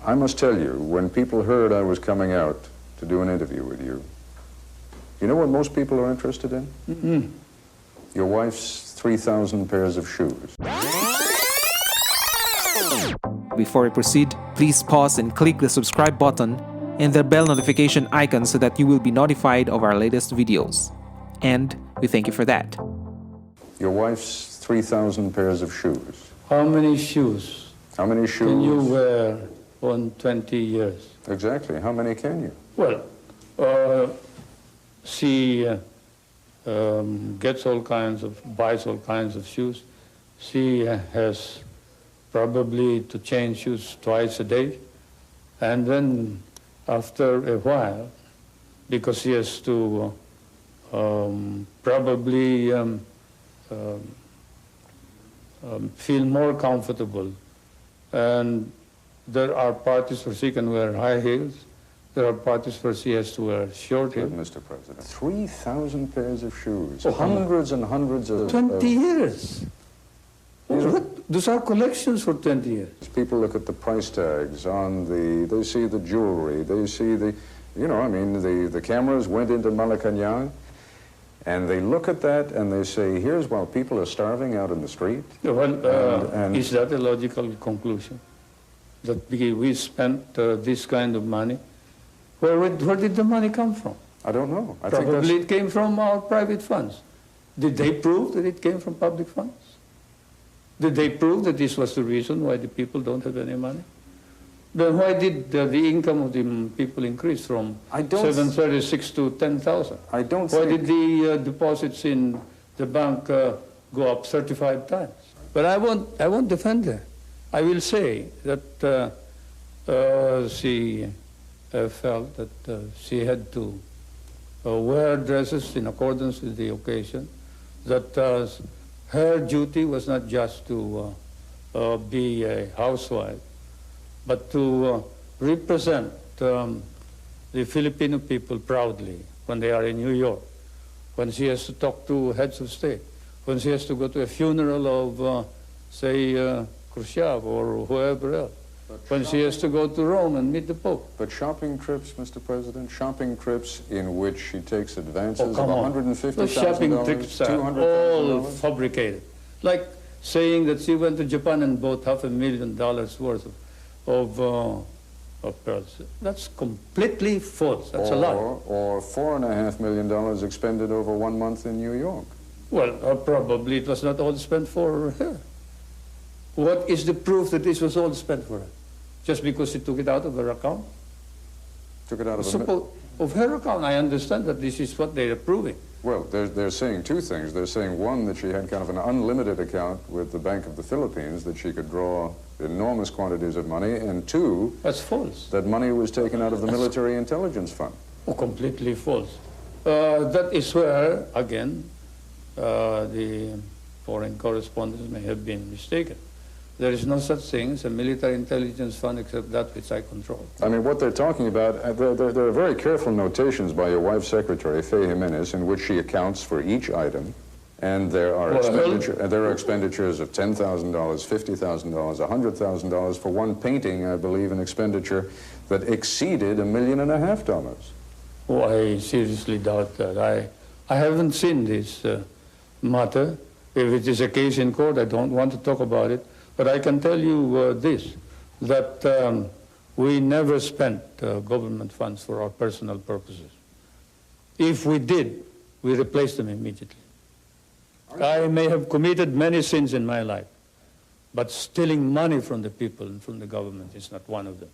I must tell you, when people heard I was coming out to do an interview with you, you know what most people are interested in? Mm-mm. Your wife's 3,000 pairs of shoes. Before we proceed, please pause and click the subscribe button and the bell notification icon so that you will be notified of our latest videos. And we thank you for that. Your wife's 3,000 pairs of shoes. How many shoes How many shoes? can you wear on 20 years? Exactly. How many can you? Well, she buys all kinds of shoes. She has probably to change shoes twice a day. And then after a while, because she has to probably feel more comfortable. And there are parties where she can wear high heels. There are parties where she has to wear short heels. Mr. President, 3,000 pairs of shoes. Oh, hundreds and hundreds of... 20 years. Those are collections for 20 years. People look at the price tags on they see the jewelry, they see the, the cameras went into Malacanang, and they look at that and they say, here's while people are starving out in the street. Well, is that a logical conclusion? That we spent this kind of money? Where did the money come from? I don't know. Probably it came from our private funds. Did they prove that it came from public funds? Did they prove that this was the reason why the people don't have any money? Then why did the income of the people increase from 736 to 10,000? I don't Why think... did the deposits in the bank go up 35 times? But I won't defend her. I will say that she felt that she had to wear dresses in accordance with the occasion, that her duty was not just to be a housewife, but to represent the Filipino people proudly when they are in New York, when she has to talk to heads of state, when she has to go to a funeral of, say, Khrushchev or whoever else, when she has to go to Rome and meet the Pope. But shopping trips, Mr. President, shopping trips in which she takes advances of $150,000, Those shopping trips are all fabricated. Like saying that she went to Japan and bought $500,000 worth of pearls. That's completely false. That's a lie. Or $4.5 million expended over 1 month in New York. Well, probably it was not all spent for her. What is the proof that this was all spent for her? Just because she took it out of her account? Took it out of of her account. I understand that this is what they're proving. Well, they're saying two things. They're saying, one, that she had kind of an unlimited account with the Bank of the Philippines, that she could draw enormous quantities of money, and two... That's false. That money was taken out of the Military Intelligence Fund. Oh, completely false. That is where, again, the foreign correspondents may have been mistaken. There is no such thing as a military intelligence fund except that which I control. I mean, what they're talking about, there are very careful notations by your wife's secretary, Faye Jimenez, in which she accounts for each item. And there are, expenditures of $10,000, $50,000, $100,000 for one painting, I believe, an expenditure that exceeded $1.5 million. Oh, I seriously doubt that. I haven't seen this matter. If it is a case in court, I don't want to talk about it. But I can tell you this, that we never spent government funds for our personal purposes. If we did, we replaced them immediately. I may have committed many sins in my life, but stealing money from the people and from the government is not one of them.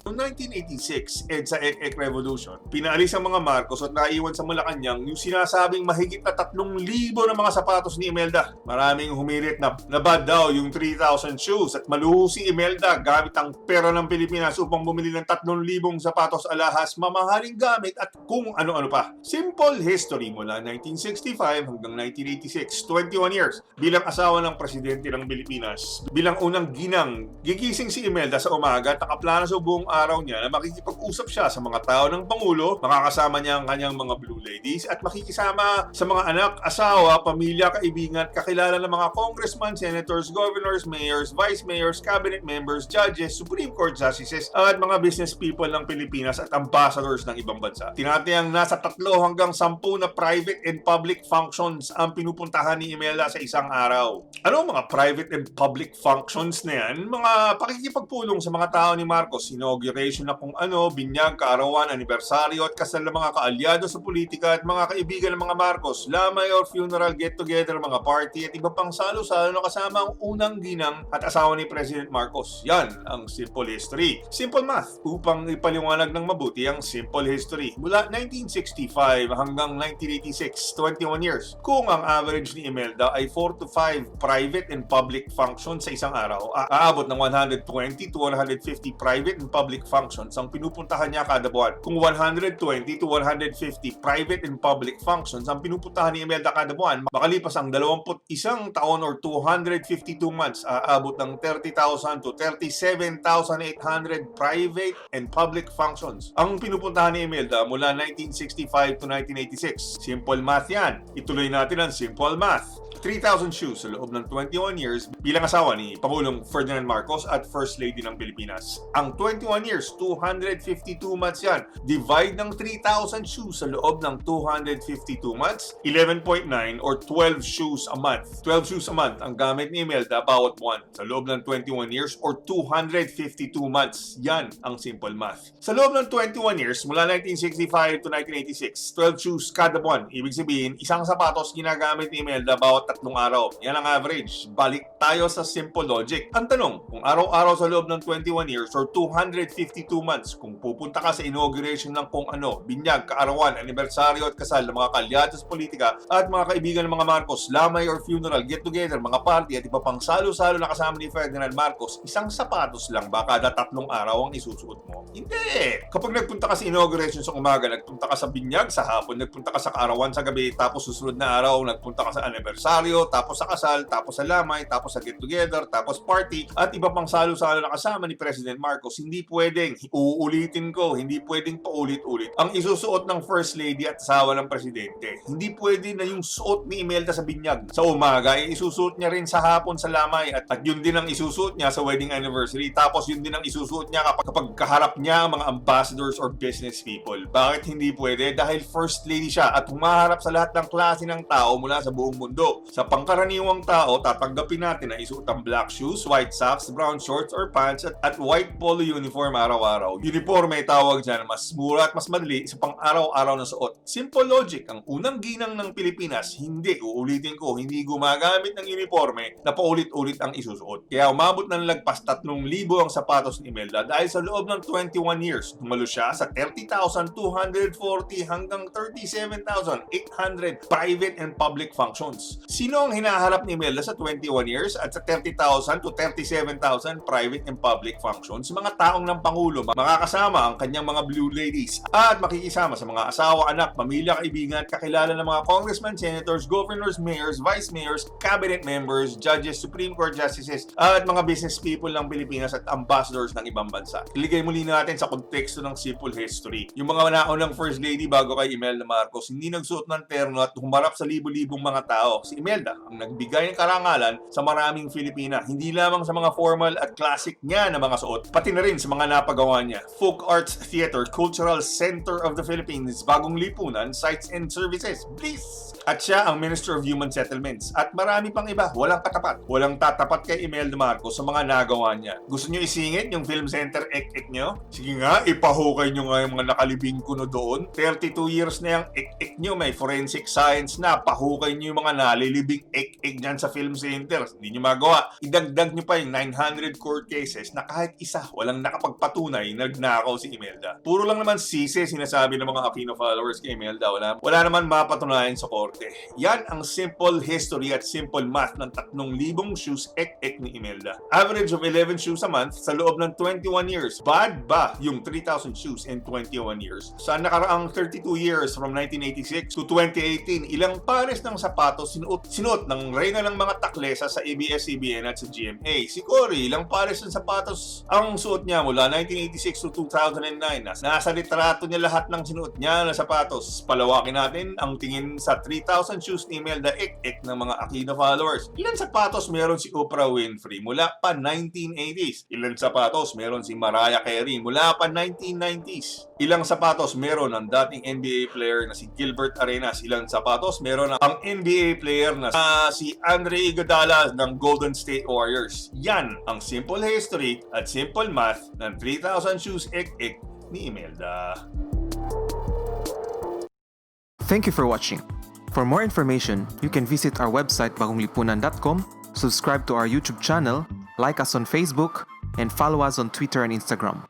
Noong 1986, EDSA Ek Revolution, pinaalis ang mga Marcos at naiwan sa Malacanang yung sinasabing mahigit na 3,000 na mga sapatos ni Imelda. Maraming humirit na bad daw yung 3,000 shoes at maluho si Imelda gamit ang pera ng Pilipinas upang bumili ng 3,000 sapatos alahas, mamahaling gamit at kung ano-ano pa. Simple history mula 1965 hanggang 1986, 21 years bilang asawa ng presidente ng Pilipinas. Bilang unang ginang, gigising si Imelda sa umaga at nakaplano sa buong araw niya na makikipag-usap siya sa mga tao ng Pangulo, makakasama niya ang kanyang mga Blue Ladies, at makikisama sa mga anak, asawa, pamilya, kaibigan, kakilala ng mga congressman, senators, governors, mayors, vice mayors, cabinet members, judges, Supreme Court justices, at mga business people ng Pilipinas at ambassadors ng ibang bansa. Tinatayang nasa 3 hanggang 10 na private and public functions ang pinupuntahan ni Imelda sa isang araw. Ano mga private and public functions na yan? Mga pakikipagpulong sa mga tao ni Marcos, inauguration na kung ano, binyag, kaarawan, anibersaryo at kasal ng mga kaalyado sa politika at mga kaibigan ng mga Marcos, lamay or funeral, get-together, mga party at iba pang salo-salo na kasama ang unang ginang at asawa ni President Marcos. Yan ang simple history. Simple math upang ipaliwanag ng mabuti ang simple history. Mula 1965 hanggang 1986, 21 years. Kung ang average ni Imelda ay 4 to 5 private and public functions sa isang araw, aabot ng 120 to 150 private and public functions ang pinupuntahan niya kada buwan. Kung 120 to 150 private and public functions ang pinupuntahan ni Imelda kada buwan, makalipas ang 21 taon or 252 months, aabot ng 30,000 to 37,800 private and public functions ang pinupuntahan ni Imelda mula 1965 to 1986. Simple math yan. Ituloy natin ang simple math. 3,000 shoes sa loob ng 21 years bilang asawa ni Pangulong Ferdinand Marcos at First Lady ng Pilipinas. Ang 21 years, 252 months yan. Divide ng 3,000 shoes sa loob ng 252 months, 11.9 or 12 shoes a month. 12 shoes a month ang gamit ni Imelda bawat buwan sa loob ng 21 years or 252 months. Yan ang simple math. Sa loob ng 21 years, mula 1965 to 1986, 12 shoes kada buwan. Ibig sabihin, isang sapatos ginagamit ni Imelda bawat 3 araw. Yan ang average. Balik tayo sa simple logic. Ang tanong, kung araw-araw sa loob ng 21 years or 252 months, kung pupunta ka sa inauguration ng kung ano, binyag, kaarawan, anibersaryo at kasal ng mga kalyado sa politika at mga kaibigan ng mga Marcos, lamay or funeral, get-together, mga party at iba pang salo-salo na kasama ni Ferdinand Marcos, isang sapatos lang ba kada 3 araw ang isusuot mo? Hindi! Kapag nagpunta ka sa inauguration sa umaga, nagpunta ka sa binyag sa hapon, nagpunta ka sa kaarawan sa gabi, tapos susunod na araw, nagpunta ka sa anniversary, tapos sa kasal, tapos sa lamay, tapos sa get-together, tapos party, at iba pang salo-salo na kasama ni President Marcos, hindi pwedeng, uulitin ko, hindi pwedeng paulit-ulit ang isusuot ng First Lady at asawa ng Presidente. Hindi pwede na yung suot ni Imelda sa binyag sa umaga, ay isusuot niya rin sa hapon sa lamay, at yun din ang isusuot niya sa wedding anniversary, tapos yun din ang isusuot niya kapag kaharap niya ang mga ambassadors or business people. Bakit hindi pwede? Dahil First Lady siya at humaharap sa lahat ng klase ng tao mula sa buong mundo. Sa pangkaraniwang tao, tatanggapin natin na isuot ang black shoes, white socks, brown shorts or pants at white polo uniform araw-araw. Uniforme tawag dyan, mas mura at mas madali sa pang-araw-araw na suot. Simple logic, ang unang ginang ng Pilipinas, uulitin ko, hindi gumagamit ng uniforme na paulit-ulit ang isusuot. Kaya umabot ng lagpas 3,000 ang sapatos ni Imelda dahil sa loob ng 21 years, dumalo siya sa 30,240 hanggang 37,800 private and public functions. Sino ang hinaharap ni Imelda sa 21 years at sa 30,000 to 37,000 private and public functions? Mga taong ng Pangulo, makakasama ang kanyang mga Blue Ladies at makikisama sa mga asawa, anak, pamilya, kaibigan at kakilala ng mga congressmen, senators, governors, mayors, vice mayors, cabinet members, judges, Supreme Court justices at mga business people ng Pilipinas at ambassadors ng ibang bansa. Iligay muli natin sa konteksto ng simple history. Yung mga naunang First Lady bago kay Imelda Marcos, hindi nagsuot ng terno at humarap sa libo-libong mga tao. Si Imelda ang nagbigay ng karangalan sa maraming Filipina, hindi lamang sa mga formal at classic niya na mga suot, pati na rin sa mga napagawa niya. Folk Arts Theater, Cultural Center of the Philippines, Bagong Lipunan, Sites and Services, Bliss! At siya ang Minister of Human Settlements. At marami pang iba, walang katapat. Walang tatapat kay Imelda Marcos sa mga nagawa niya. Gusto niyo isingit yung film center ek-ek niyo? Sige nga, ipahukay niyo nga yung mga nakalibing kuno doon. 32 years na yung ek-ek niyo, may forensic science na. Pahukay niyo yung mga nalilibing ek-ek dyan sa film center. Hindi niyo magawa. Idagdag niyo pa yung 900 court cases na kahit isa walang nakapagpatunay nagnakaw si Imelda. Puro lang naman sisi sinasabi ng mga Aquino followers kay Imelda. Wala naman mapatunayan sa korte. mabuti. Yan ang simple history at simple math ng 3,000 shoes ek-ek ni Imelda. Average of 11 shoes a month sa loob ng 21 years. Bad ba yung 3,000 shoes in 21 years? Sa nakaraang 32 years from 1986 to 2018, ilang pares ng sapatos sinuot ng reyna ng mga taklesa sa ABS-CBN at sa GMA? Si Cory, ilang pares ng sapatos ang suot niya mula 1986 to 2009? Nasa litrato niya lahat ng sinuot niya na sapatos. Palawakin natin ang tingin sa 3,000 shoes ni Imelda ek-ek ng mga Aquino followers. Ilan sapatos meron si Oprah Winfrey mula pa 1980s? Ilan sapatos meron si Mariah Carey mula pa 1990s? Ilang sapatos meron ang dating NBA player na si Gilbert Arenas? Ilang sapatos meron ang NBA player na si Andre Iguodala ng Golden State Warriors? Yan ang simple history at simple math ng 3,000 shoes ek-ek ni Imelda. Thank you for watching. For more information, you can visit our website bagonglipunan.com, subscribe to our YouTube channel, like us on Facebook, and follow us on Twitter and Instagram.